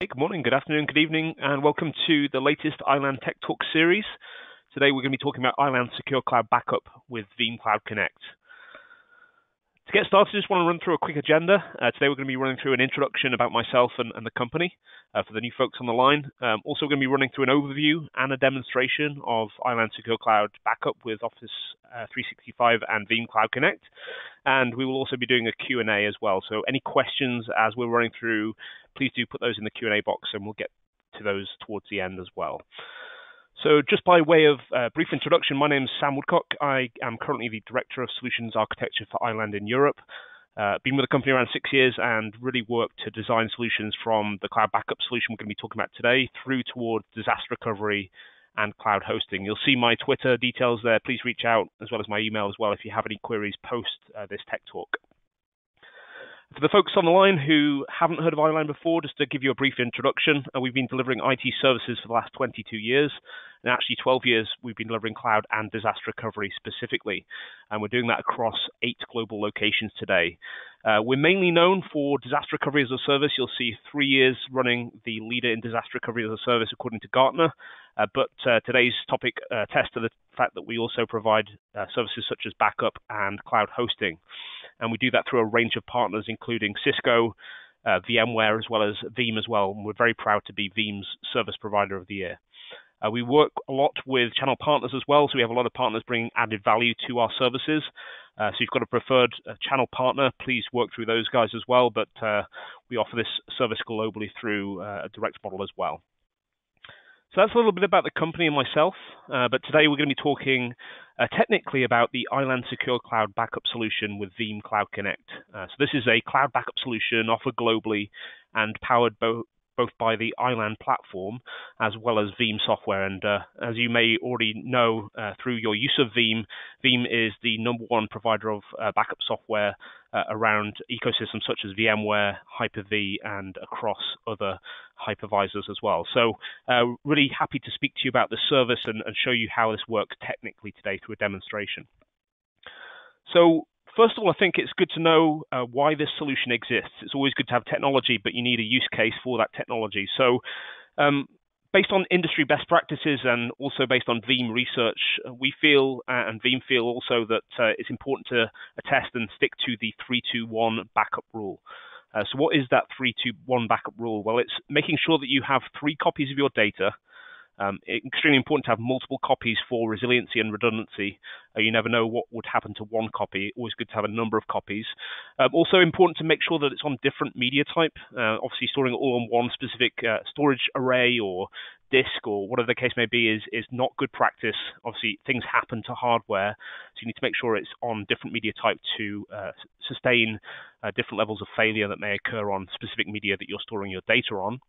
Hey, good morning, good afternoon, good evening, and welcome to the latest Island Tech Talk series. Today we're going to be talking about Island Secure Cloud Backup with Veeam Cloud Connect. To get started, I just want to run through a quick agenda. Today we're going to be running through an introduction about myself and the company for the new folks on the line. Also going to be running through an overview and a demonstration of Island Secure Cloud Backup with Office 365 and Veeam Cloud Connect. And we will also be doing a Q&A as well. So any questions as we're running through, please do put those in the Q&A box and we'll get to those towards the end as well. So just by way of brief introduction, my name is Sam Woodcock. I am currently the Director of Solutions Architecture for Island in Europe. Been with the company around 6 years and really worked to design solutions from the cloud backup solution we're going to be talking about today through towards disaster recovery and cloud hosting. You'll see my Twitter details there. Please reach out, as well as my email as well if you have any queries post this tech talk. For the folks on the line who haven't heard of Island before, just to give you a brief introduction, we've been delivering IT services for the last 22 years, and actually 12 years we've been delivering cloud and disaster recovery specifically, and we're doing that across 8 global locations today. We're mainly known for disaster recovery as a service. You'll see 3 years running the leader in disaster recovery as a service according to Gartner, but today's topic tests to the fact that we also provide services such as backup and cloud hosting. And we do that through a range of partners, including Cisco, VMware, as well as Veeam as well. And we're very proud to be Veeam's Service Provider of the Year. We work a lot with channel partners as well, so we have a lot of partners bringing added value to our services. So if you've got a preferred channel partner, please work through those guys as well, but we offer this service globally through a direct model as well. So that's a little bit about the company and myself, but today we're going to be talking technically about the Island Secure Cloud Backup solution with Veeam Cloud Connect. So this is a cloud backup solution offered globally and powered both by the Island platform as well as Veeam software. And as you may already know through your use of Veeam, Veeam is the #1 provider of backup software around ecosystems such as VMware, Hyper-V, and across other hypervisors as well. So really happy to speak to you about the service and show you how this works technically today through a demonstration. So first of all, I think it's good to know why this solution exists. It's always good to have technology, but you need a use case for that technology. So based on industry best practices and also based on Veeam research, we feel, and Veeam feel also, that it's important to attest and stick to the 3-2-1 backup rule. So what is that 3-2-1 backup rule? Well, it's making sure that you have 3 copies of your data. It's extremely important to have multiple copies for resiliency and redundancy. You never know what would happen to one copy. Always good to have a number of copies. Also important to make sure that it's on different media type. Obviously, storing it all on one specific storage array or disk or whatever the case may be is not good practice. Obviously, things happen to hardware, so you need to make sure it's on different media type to sustain different levels of failure that may occur on specific media that you're storing your data on.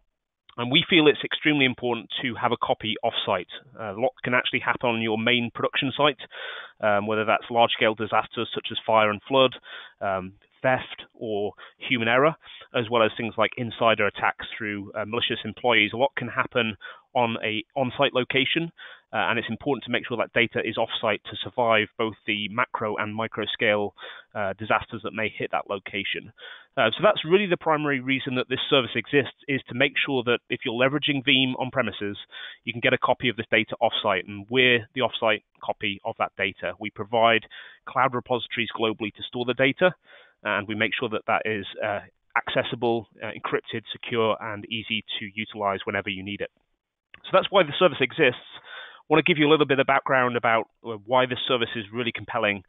And we feel it's extremely important to have a copy off-site. A lot can actually happen on your main production site, whether that's large-scale disasters such as fire and flood, theft, or human error, as well as things like insider attacks through malicious employees. A lot can happen on a on-site location, and it's important to make sure that data is off-site to survive both the macro and micro-scale disasters that may hit that location. So that's really the primary reason that this service exists, is to make sure that if you're leveraging Veeam on premises, you can get a copy of this data off-site, and we're the off-site copy of that data. We provide cloud repositories globally to store the data, and we make sure that that is accessible, encrypted, secure, and easy to utilize whenever you need it. So that's why the service exists. I want to give you a little bit of background about why this service is really compelling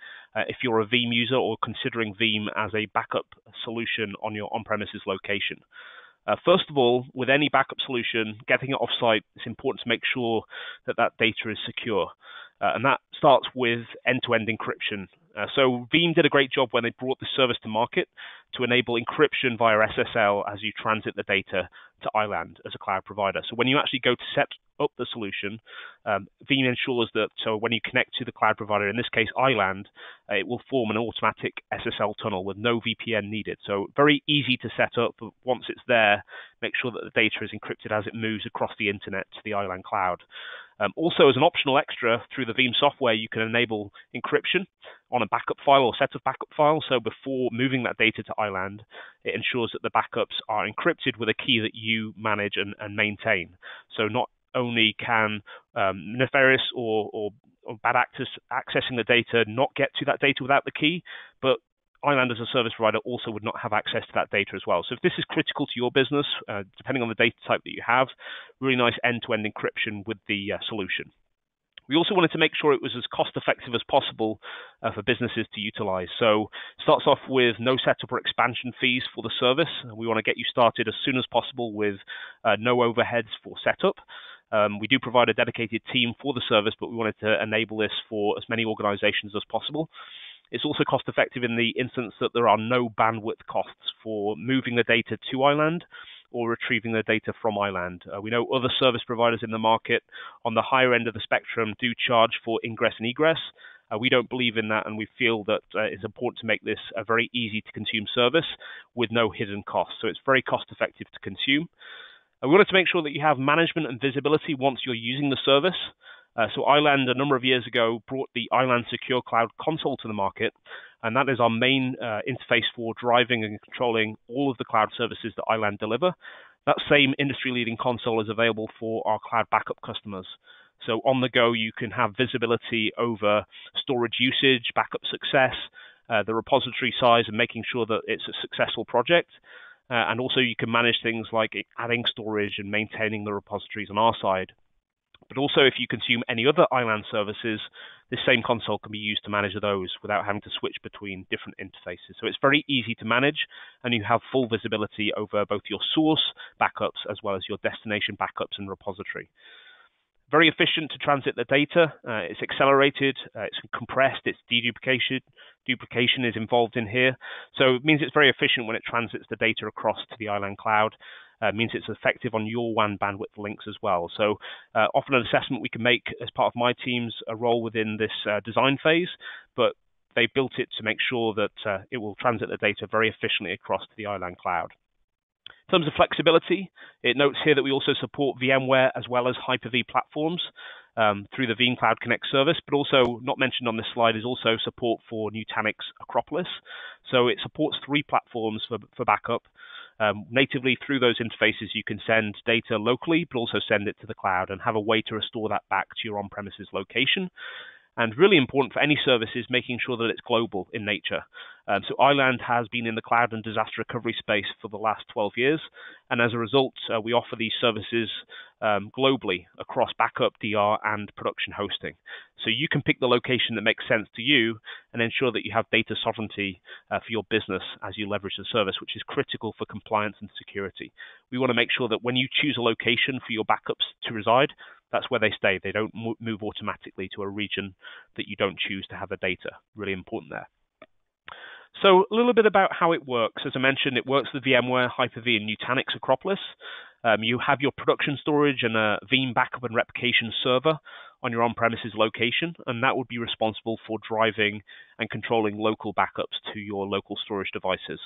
if you're a Veeam user or considering Veeam as a backup solution on your on-premises location. First of all, with any backup solution, getting it off-site, it's important to make sure that that data is secure. And that starts with end-to-end encryption. So Veeam did a great job when they brought the service to market to enable encryption via SSL as you transit the data to Island as a cloud provider. So when you actually go to set up the solution, Veeam ensures that so when you connect to the cloud provider, in this case Island, it will form an automatic SSL tunnel with no VPN needed. So very easy to set up, but once it's there, make sure that the data is encrypted as it moves across the internet to the Island cloud. Also, as an optional extra, through the Veeam software, you can enable encryption on a backup file or set of backup files. So before moving that data to iland, it ensures that the backups are encrypted with a key that you manage and maintain. So not only can nefarious or bad actors accessing the data not get to that data without the key, but iland as a service provider also would not have access to that data as well. So if this is critical to your business, depending on the data type that you have, really nice end-to-end encryption with the solution. We also wanted to make sure it was as cost-effective as possible for businesses to utilize. So it starts off with no setup or expansion fees for the service. We want to get you started as soon as possible with no overheads for setup. We do provide a dedicated team for the service, but we wanted to enable this for as many organizations as possible. It's also cost-effective in the instance that there are no bandwidth costs for moving the data to iland or retrieving the data from iland. We know other service providers in the market on the higher end of the spectrum do charge for ingress and egress. We don't believe in that, and we feel that it's important to make this a very easy to consume service with no hidden costs. So it's very cost-effective to consume. We wanted to make sure that you have management and visibility once you're using the service. So iland, a number of years ago, brought the iland Secure Cloud Console to the market, and that is our main interface for driving and controlling all of the cloud services that iland deliver. That same industry-leading console is available for our cloud backup customers. So on the go, you can have visibility over storage usage, backup success, the repository size, and making sure that it's a successful project. And also you can manage things like adding storage and maintaining the repositories on our side. But also, if you consume any other iland services, this same console can be used to manage those without having to switch between different interfaces. So it's very easy to manage, and you have full visibility over both your source backups as well as your destination backups and repository. Very efficient to transit the data. It's accelerated, it's compressed, it's deduplication. Duplication is involved in here. So it means it's very efficient when it transits the data across to the iland cloud. Means it's effective on your WAN bandwidth links as well. So often an assessment we can make as part of my team's role within this design phase, but they built it to make sure that it will transit the data very efficiently across to the iland cloud. In terms of flexibility, it notes here that we also support VMware as well as Hyper-V platforms through the Veeam Cloud Connect service, but also not mentioned on this slide is also support for Nutanix Acropolis. So it supports 3 platforms for backup. Natively through those interfaces, you can send data locally, but also send it to the cloud and have a way to restore that back to your on-premises location. And really important for any service is making sure that it's global in nature. So iland has been in the cloud and disaster recovery space for the last 12 years. And as a result, we offer these services globally across backup, DR, and production hosting. So you can pick the location that makes sense to you and ensure that you have data sovereignty for your business as you leverage the service, which is critical for compliance and security. We want to make sure that when you choose a location for your backups to reside, that's where they stay. They don't move automatically to a region that you don't choose to have the data. Really important there. So a little bit about how it works. As I mentioned, it works with VMware, Hyper-V, and Nutanix Acropolis. You have your production storage and a Veeam backup and replication server on your on-premises location, and that would be responsible for driving and controlling local backups to your local storage devices.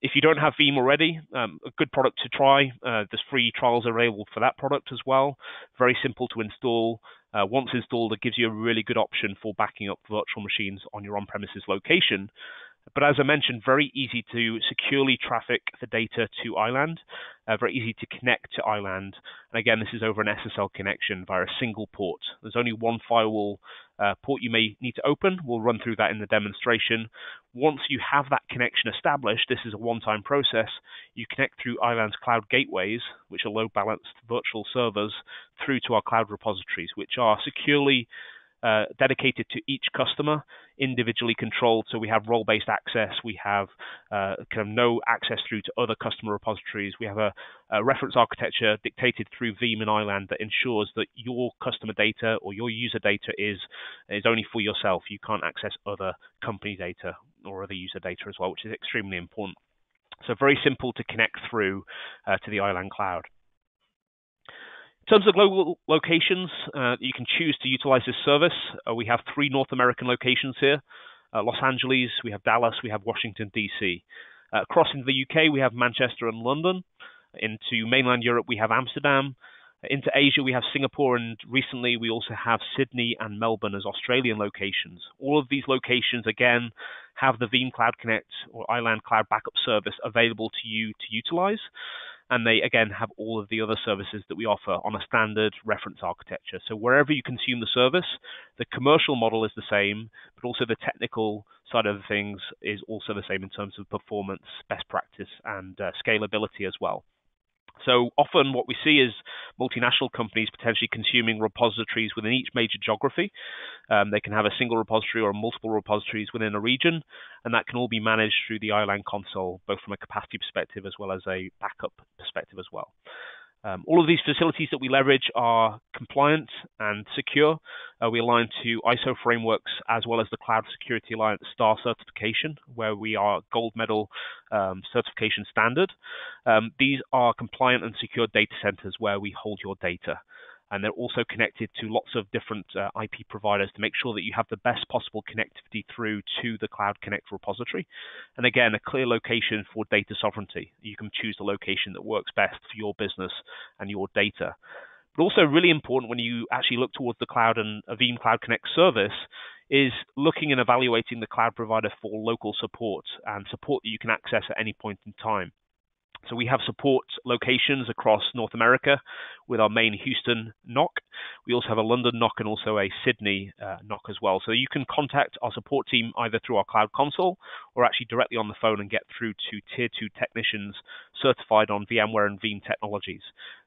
If you don't have Veeam already, a good product to try. There's free trials available for that product as well. Very simple to install. Once installed, it gives you a really good option for backing up virtual machines on your on-premises location. But as I mentioned, very easy to securely traffic the data to iland, very easy to connect to iland. And again, this is over an SSL connection via a single port. There's only one firewall port you may need to open. We'll run through that in the demonstration. Once you have that connection established, this is a one-time process. You connect through iland's cloud gateways, which are load-balanced virtual servers, through to our cloud repositories, which are securely dedicated to each customer, individually controlled. So we have role-based access. We have kind of no access through to other customer repositories. We have a reference architecture dictated through Veeam and iland that ensures that your customer data or your user data is only for yourself. You can't access other company data or other user data as well, which is extremely important. So very simple to connect through to the iland cloud. In terms of global locations, you can choose to utilize this service. We have 3 North American locations here. Los Angeles, we have Dallas, we have Washington, D.C. Across into the UK, we have Manchester and London. Into mainland Europe, we have Amsterdam. Into Asia, we have Singapore, and recently we also have Sydney and Melbourne as Australian locations. All of these locations, again, have the Veeam Cloud Connect or Island Cloud Backup service available to you to utilize. And they, again, have all of the other services that we offer on a standard reference architecture. So wherever you consume the service, the commercial model is the same, but also the technical side of things is also the same in terms of performance, best practice, and scalability as well. So often what we see is multinational companies potentially consuming repositories within each major geography. They can have a single repository or multiple repositories within a region, and that can all be managed through the Island console, both from a capacity perspective as well as a backup perspective as well. All of these facilities that we leverage are compliant and secure. We align to ISO frameworks as well as the Cloud Security Alliance STAR certification, where we are gold medal certification standard. These are compliant and secure data centers where we hold your data. And they're also connected to lots of different IP providers to make sure that you have the best possible connectivity through to the Cloud Connect repository. And again, a clear location for data sovereignty. You can choose the location that works best for your business and your data. But also really important when you actually look towards the cloud and a Veeam Cloud Connect service is looking and evaluating the cloud provider for local support and support that you can access at any point in time. So we have support locations across North America with our main Houston NOC. We also have a London NOC and also a Sydney NOC as well. So you can contact our support team either through our cloud console or actually directly on the phone and get through to Tier 2 technicians certified on VMware and Veeam technologies.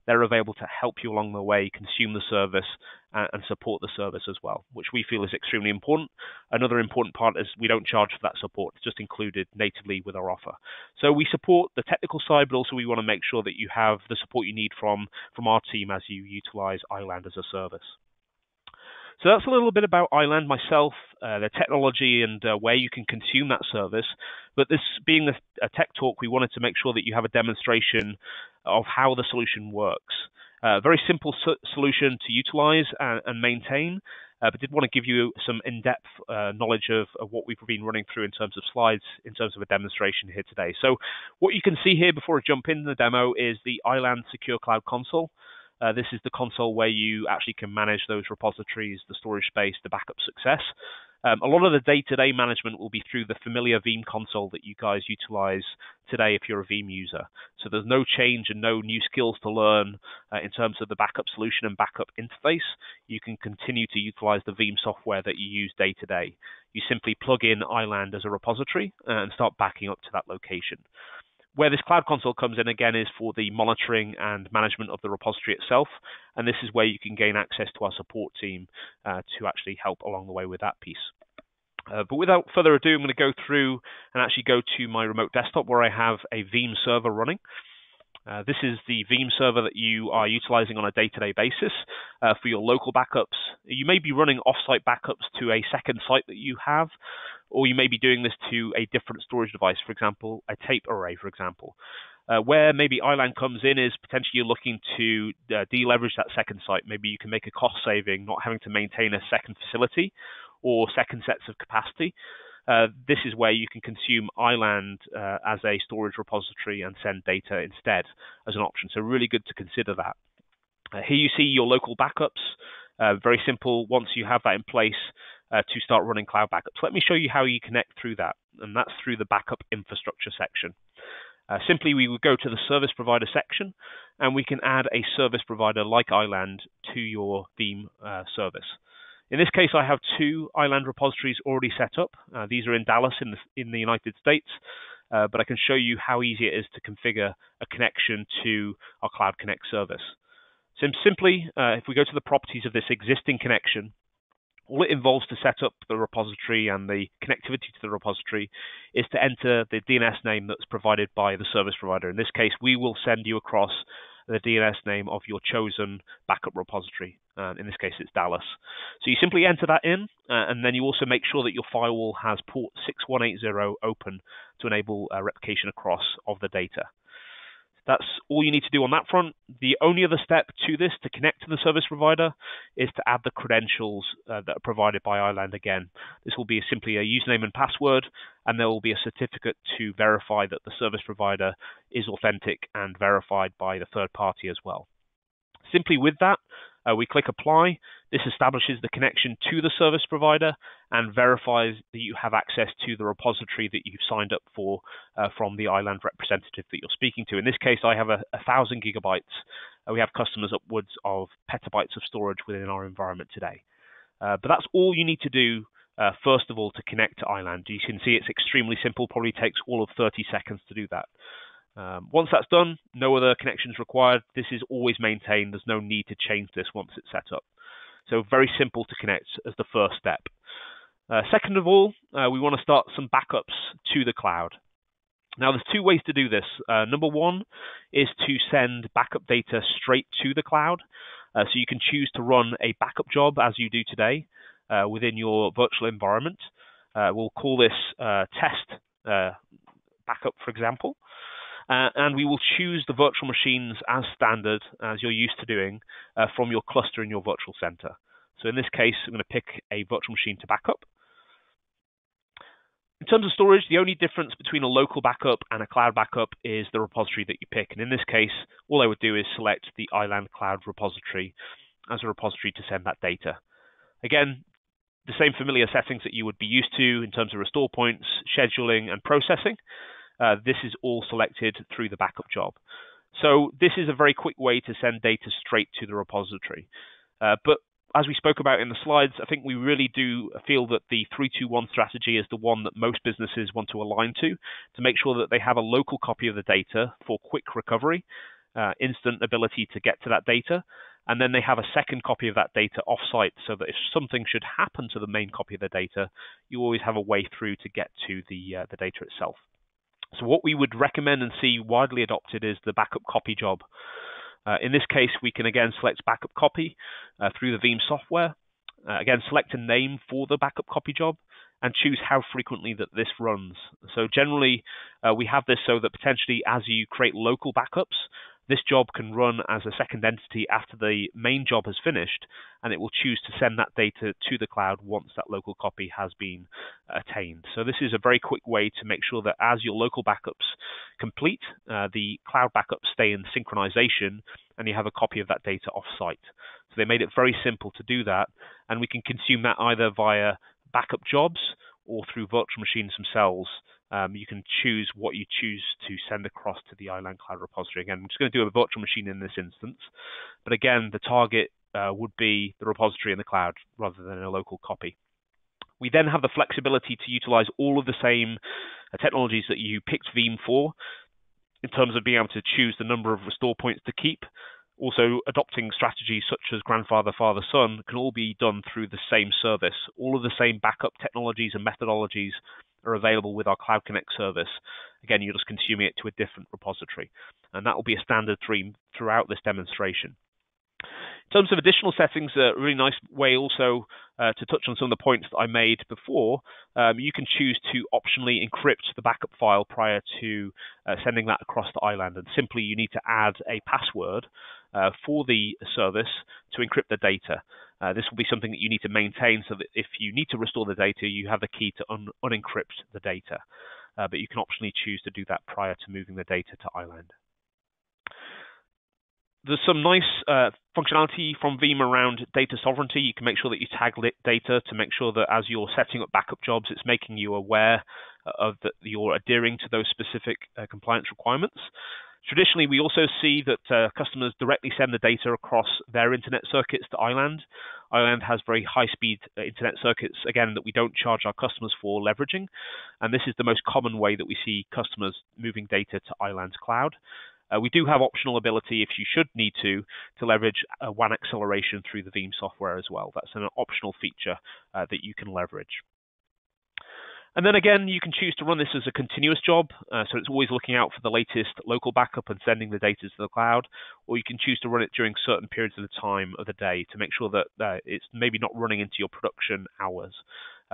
They're available to help you along the way, consume the service, and support the service as well, which we feel is extremely important. Another important part is we don't charge for that support. It's just included natively with our offer. So we support the technical side, but also we want to make sure that you have the support you need from our team as you utilize Island as a service. So that's a little bit about Island myself, the technology and where you can consume that service. But this being a tech talk, we wanted to make sure that you have a demonstration of how the solution works. Very simple solution to utilize and maintain, but did want to give you some in-depth knowledge of what we've been running through in terms of slides, in terms of a demonstration here today. So what you can see here before I jump into the demo is the Island Secure Cloud Console. This is the console where you actually can manage those repositories, the storage space, the backup success. A lot of the day-to-day management will be through the familiar Veeam console that you guys utilize today if you're a Veeam user. So there's no change and no new skills to learn in terms of the backup solution and backup interface. You can continue to utilize the Veeam software that you use day-to-day. You simply plug in Island as a repository and start backing up to that location. Where this Cloud Console comes in, again, is for the monitoring and management of the repository itself, and this is where you can gain access to our support team to actually help along the way with that piece. But without further ado, I'm going to go through and actually go to my remote desktop where I have a Veeam server running. This is the Veeam server that you are utilizing on a day-to-day basis for your local backups. You may be running off-site backups to a second site that you have, or you may be doing this to a different storage device, for example, a tape array, for example. Where maybe Island comes in is potentially you're looking to deleverage that second site. Maybe you can make a cost saving, not having to maintain a second facility or second sets of capacity. This is where you can consume Island as a storage repository and send data instead as an option. So really good to consider that. Here you see your local backups. Very simple once you have that in place to start running cloud backups. Let me show you how you connect through that, and that's through the backup infrastructure section. Simply, we would go to the service provider section, and we can add a service provider like Island to your Veeam service. In this case, I have two Island repositories already set up. These are in Dallas in the United States, but I can show you how easy it is to configure a connection to our Cloud Connect service. So simply, if we go to the properties of this existing connection, all it involves to set up the repository and the connectivity to the repository is to enter the DNS name that's provided by the service provider. In this case, we will send you across the DNS name of your chosen backup repository. In this case, it's Dallas. So you simply enter that in, and then you also make sure that your firewall has port 6180 open to enable replication across of the data. That's all you need to do on that front. The only other step to this to connect to the service provider is to add the credentials that are provided by Island again. This will be simply a username and password, and there will be a certificate to verify that the service provider is authentic and verified by the third party as well. Simply with that, we click apply. This establishes the connection to the service provider and verifies that you have access to the repository that you've signed up for from the Island representative that you're speaking to. In this case, I have 1,000 gigabytes. We have customers upwards of petabytes of storage within our environment today. But that's all you need to do, first of all, to connect to Island. You can see it's extremely simple, probably takes all of 30 seconds to do that. Once that's done, no other connections required. This is always maintained. There's no need to change this once it's set up. So very simple to connect as the first step. Second of all, we want to start some backups to the cloud. Now, there's two ways to do this. Number one is to send backup data straight to the cloud. So you can choose to run a backup job as you do today within your virtual environment. We'll call this test backup, for example. And we will choose the virtual machines as standard, as you're used to doing, from your cluster in your virtual center. So in this case, I'm going to pick a virtual machine to backup. In terms of storage, the only difference between a local backup and a cloud backup is the repository that you pick. And in this case, all I would do is select the Island Cloud repository as a repository to send that data. Again, the same familiar settings that you would be used to in terms of restore points, scheduling, and processing. This is all selected through the backup job. So this is a very quick way to send data straight to the repository. But as we spoke about in the slides, I think we really do feel that the 3-2-1 strategy is the one that most businesses want to align to make sure that they have a local copy of the data for quick recovery, instant ability to get to that data, and then they have a second copy of that data offsite so that if something should happen to the main copy of the data, you always have a way through to get to the data itself. So what we would recommend and see widely adopted is the backup copy job. In this case, we can again select backup copy through the Veeam software. Again, select a name for the backup copy job and choose how frequently that this runs. So generally, we have this so that potentially as you create local backups, this job can run as a second entity after the main job has finished, and it will choose to send that data to the cloud once that local copy has been attained. So this is a very quick way to make sure that as your local backups complete, the cloud backups stay in synchronization, and you have a copy of that data offsite. So they made it very simple to do that, and we can consume that either via backup jobs or through virtual machines themselves. You can choose what you choose to send across to the Island Cloud repository. Again, I'm just going to do a virtual machine in this instance. But again, the target would be the repository in the cloud rather than a local copy. We then have the flexibility to utilize all of the same technologies that you picked Veeam for in terms of being able to choose the number of restore points to keep. Also, adopting strategies such as grandfather, father, son can all be done through the same service. All of the same backup technologies and methodologies are available with our Cloud Connect service. Again, you're just consuming it to a different repository. And that will be a standard theme throughout this demonstration. In terms of additional settings, a really nice way also to touch on some of the points that I made before, you can choose to optionally encrypt the backup file prior to sending that across to Island. And simply you need to add a password for the service to encrypt the data. This will be something that you need to maintain so that if you need to restore the data, you have the key to unencrypt the data. But you can optionally choose to do that prior to moving the data to Island. There's some nice functionality from Veeam around data sovereignty. You can make sure that you tag data to make sure that as you're setting up backup jobs, it's making you aware of that you're adhering to those specific compliance requirements. Traditionally, we also see that customers directly send the data across their internet circuits to Island. Island has very high-speed internet circuits, again, that we don't charge our customers for leveraging. And this is the most common way that we see customers moving data to Island's cloud. We do have optional ability, if you should need to leverage WAN acceleration through the Veeam software as well. That's an optional feature that you can leverage. And then again, you can choose to run this as a continuous job, so it's always looking out for the latest local backup and sending the data to the cloud, or you can choose to run it during certain periods of the time of the day to make sure that it's maybe not running into your production hours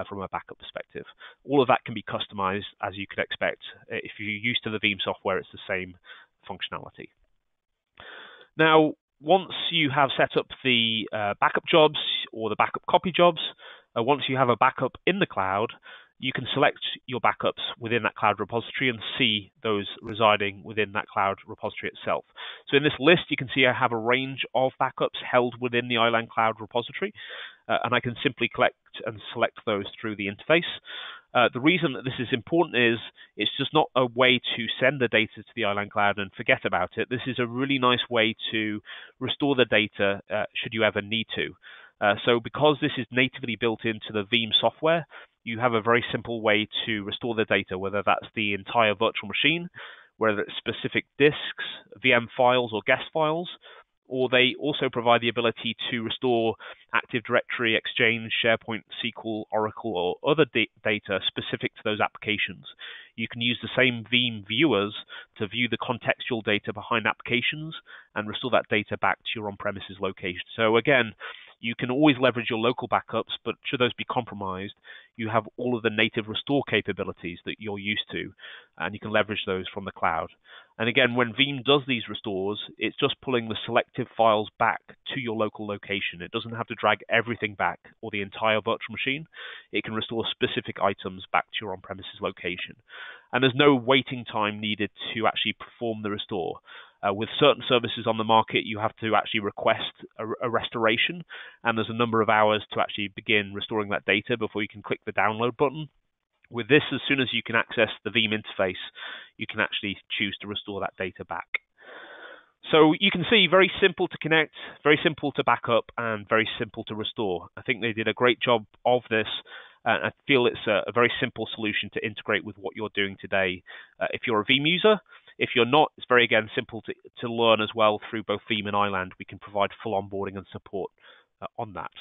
from a backup perspective. All of that can be customized as you could expect. If you're used to the Veeam software, it's the same functionality. Now, once you have set up the backup jobs or the backup copy jobs, once you have a backup in the cloud, you can select your backups within that cloud repository and see those residing within that cloud repository itself. So in this list, you can see I have a range of backups held within the Island Cloud repository, and I can simply collect and select those through the interface. The reason that this is important is it's just not a way to send the data to the Island Cloud and forget about it. This is a really nice way to restore the data should you ever need to. So because this is natively built into the Veeam software, you have a very simple way to restore the data, whether that's the entire virtual machine, whether it's specific disks, VM files or guest files, or they also provide the ability to restore Active Directory, Exchange, SharePoint, SQL, Oracle, or other data specific to those applications. You can use the same Veeam viewers to view the contextual data behind applications and restore that data back to your on-premises location. So again, you can always leverage your local backups, but should those be compromised, you have all of the native restore capabilities that you're used to, and you can leverage those from the cloud. And again, when Veeam does these restores, it's just pulling the selective files back to your local location. It doesn't have to drag everything back or the entire virtual machine. It can restore specific items back to your on-premises location. And there's no waiting time needed to actually perform the restore. With certain services on the market, you have to actually request a restoration, and there's a number of hours to actually begin restoring that data before you can click the download button. With this, as soon as you can access the Veeam interface, you can actually choose to restore that data back. So you can see, very simple to connect, very simple to back up, and very simple to restore. I think they did a great job of this. I feel it's a very simple solution to integrate with what you're doing today. If you're a Veeam user, if you're not, it's very, again, simple to learn as well through both Veeam and Island. We can provide full onboarding and support on that.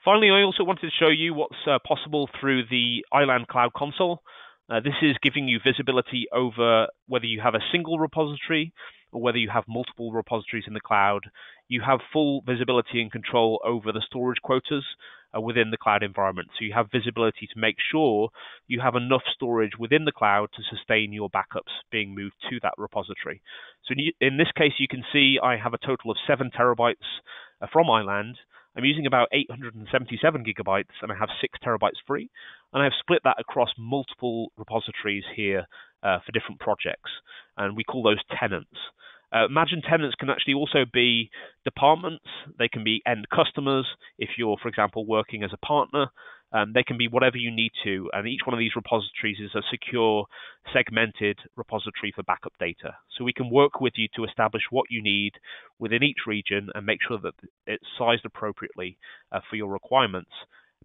Finally, I also wanted to show you what's possible through the Island Cloud Console. This is giving you visibility over whether you have a single repository or whether you have multiple repositories in the cloud. You have full visibility and control over the storage quotas within the cloud environment. So you have visibility to make sure you have enough storage within the cloud to sustain your backups being moved to that repository. So in this case, you can see I have a total of 7 terabytes from Island. I'm using about 877 gigabytes, and I have 6 terabytes free. And I've split that across multiple repositories here for different projects, and we call those tenants. Imagine tenants can actually also be departments. They can be end customers. If you're, for example, working as a partner, they can be whatever you need to. And each one of these repositories is a secure, segmented repository for backup data. So we can work with you to establish what you need within each region and make sure that it's sized appropriately for your requirements.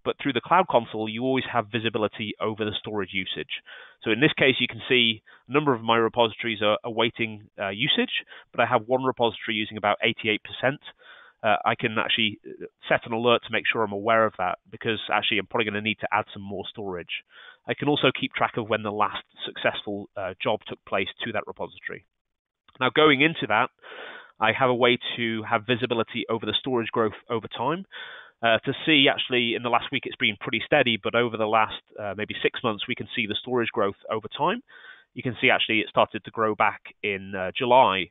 But through the Cloud Console, you always have visibility over the storage usage. So in this case, you can see a number of my repositories are awaiting usage, but I have one repository using about 88%. I can actually set an alert to make sure I'm aware of that, because actually I'm probably going to need to add some more storage. I can also keep track of when the last successful job took place to that repository. Now, going into that, I have a way to have visibility over the storage growth over time. To see, actually, in the last week, it's been pretty steady, but over the last maybe 6 months, we can see the storage growth over time. You can see, actually, it started to grow back in July.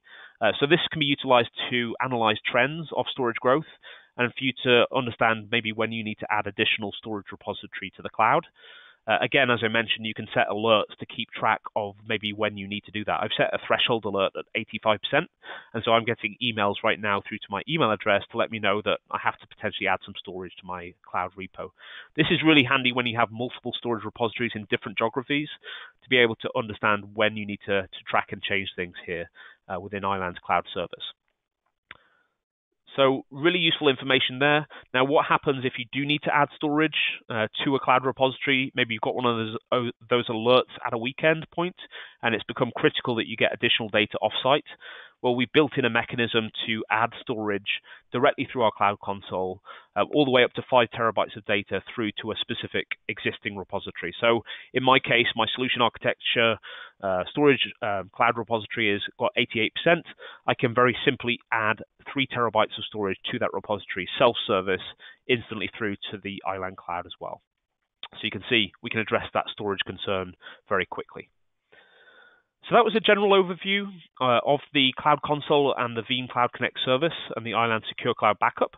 So this can be utilized to analyze trends of storage growth and for you to understand maybe when you need to add additional storage repository to the cloud. Again, as I mentioned, you can set alerts to keep track of maybe when you need to do that. I've set a threshold alert at 85%, and so I'm getting emails right now through to my email address to let me know that I have to potentially add some storage to my cloud repo. This is really handy when you have multiple storage repositories in different geographies to be able to understand when you need to track and change things here within Island's cloud service. So really useful information there. Now, what happens if you do need to add storage to a cloud repository? Maybe you've got one of those alerts at a weekend point, and it's become critical that you get additional data offsite. Well, we built in a mechanism to add storage directly through our Cloud Console, all the way up to 5 terabytes of data through to a specific existing repository. So in my case, my solution architecture storage cloud repository has got 88%. I can very simply add 3 terabytes of storage to that repository, self-service, instantly through to the Island Cloud as well. So you can see we can address that storage concern very quickly. So that was a general overview of the Cloud Console and the Veeam Cloud Connect service and the Island Secure Cloud Backup.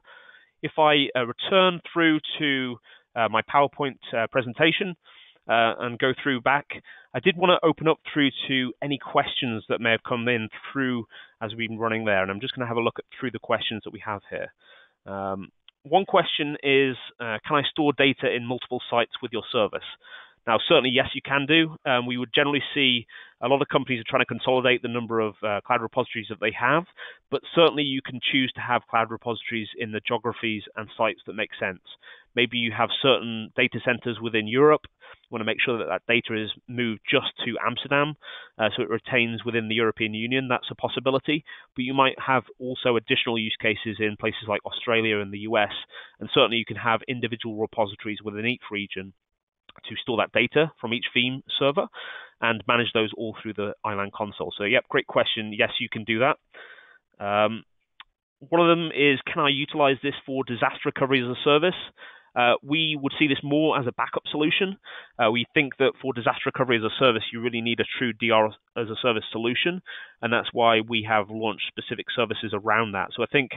If I return through to my PowerPoint presentation and go through back. I did want to open up through to any questions that may have come in through as we've been running there, and I'm just going to have a look through the questions that we have here. One question is, can I store data in multiple sites with your service? Now, certainly, yes, you can do. We would generally see a lot of companies are trying to consolidate the number of cloud repositories that they have, but certainly you can choose to have cloud repositories in the geographies and sites that make sense. Maybe you have certain data centers within Europe. You want to make sure that that data is moved just to Amsterdam, so it retains within the European Union. That's a possibility. But you might have also additional use cases in places like Australia and the US, and certainly you can have individual repositories within each region to store that data from each Veeam server and manage those all through the Island console. So, yep, great question. Yes, you can do that. One of them is, can I utilize this for disaster recovery as a service? We would see this more as a backup solution. We think that for disaster recovery as a service, you really need a true DR as a service solution, and that's why we have launched specific services around that. So I think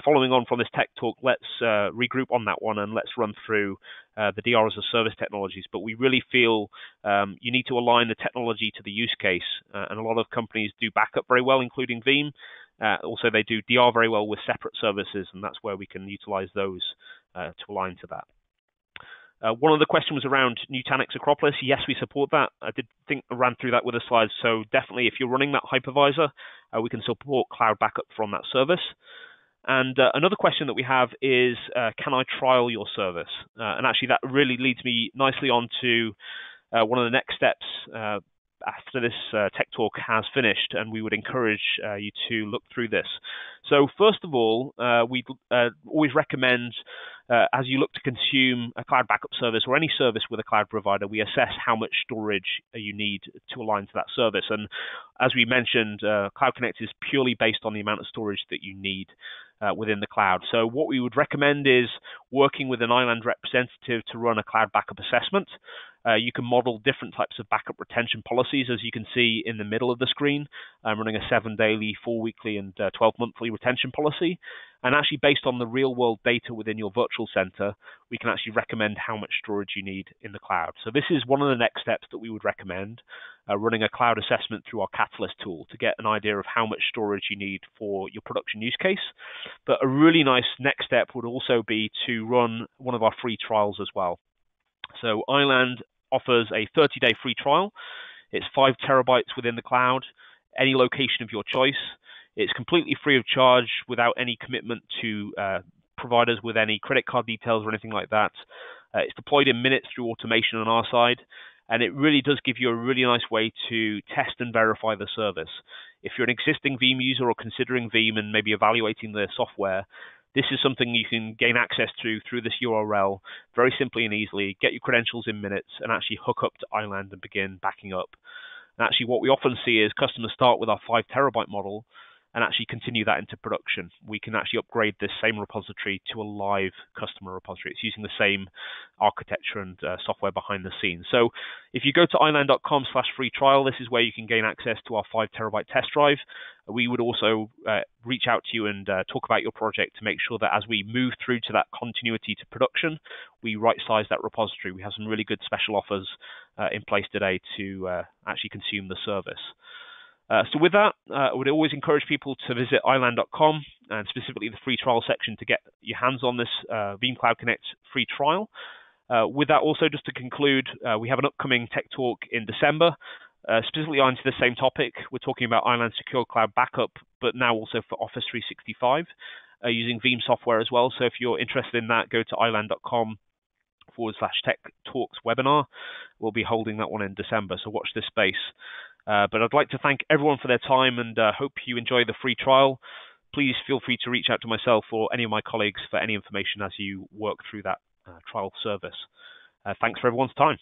following on from this tech talk, let's regroup on that one and let's run through the DR as a service technologies. But we really feel you need to align the technology to the use case, and a lot of companies do backup very well, including Veeam. Also, they do DR very well with separate services, and that's where we can utilize those to align to that. One of the questions was around Nutanix Acropolis. Yes, we support that. I did think I ran through that with the slides. So definitely, if you're running that hypervisor, we can support cloud backup from that service. And another question that we have is, can I trial your service? And actually, that really leads me nicely on to one of the next steps after this tech talk has finished, and we would encourage you to look through this. So first of all, we always recommend, as you look to consume a cloud backup service or any service with a cloud provider, we assess how much storage you need to align to that service. And as we mentioned, Cloud Connect is purely based on the amount of storage that you need within the cloud. So what we would recommend is working with an Island representative to run a cloud backup assessment. You can model different types of backup retention policies, as you can see in the middle of the screen. I'm running a 7-daily, 4-weekly, and 12-monthly retention policy. And actually, based on the real-world data within your virtual center, we can actually recommend how much storage you need in the cloud. So this is one of the next steps that we would recommend, running a cloud assessment through our Catalyst tool to get an idea of how much storage you need for your production use case. But a really nice next step would also be to run one of our free trials as well. So Island offers a 30-day free trial. It's 5 terabytes within the cloud, any location of your choice. It's completely free of charge without any commitment to providers with any credit card details or anything like that. It's deployed in minutes through automation on our side, and it really does give you a really nice way to test and verify the service. If you're an existing Veeam user or considering Veeam and maybe evaluating the software, this is something you can gain access to through this URL very simply and easily, get your credentials in minutes, and actually hook up to Island and begin backing up. And actually, what we often see is customers start with our 5 terabyte model and actually continue that into production. We can actually upgrade this same repository to a live customer repository. It's using the same architecture and software behind the scenes. So if you go to island.com/free trial, this is where you can gain access to our 5 terabyte test drive. We would also reach out to you and talk about your project to make sure that as we move through to that continuity to production, we right-size that repository. We have some really good special offers in place today to actually consume the service. So with that, I would always encourage people to visit island.com and specifically the free trial section to get your hands on this Veeam Cloud Connect free trial. With that also, just to conclude, we have an upcoming tech talk in December, specifically onto the same topic. We're talking about Island Secure Cloud Backup, but now also for Office 365, using Veeam software as well. So if you're interested in that, go to island.com/tech talks webinar. We'll be holding that one in December, so watch this space. But I'd like to thank everyone for their time and hope you enjoy the free trial. Please feel free to reach out to myself or any of my colleagues for any information as you work through that trial service. Thanks for everyone's time.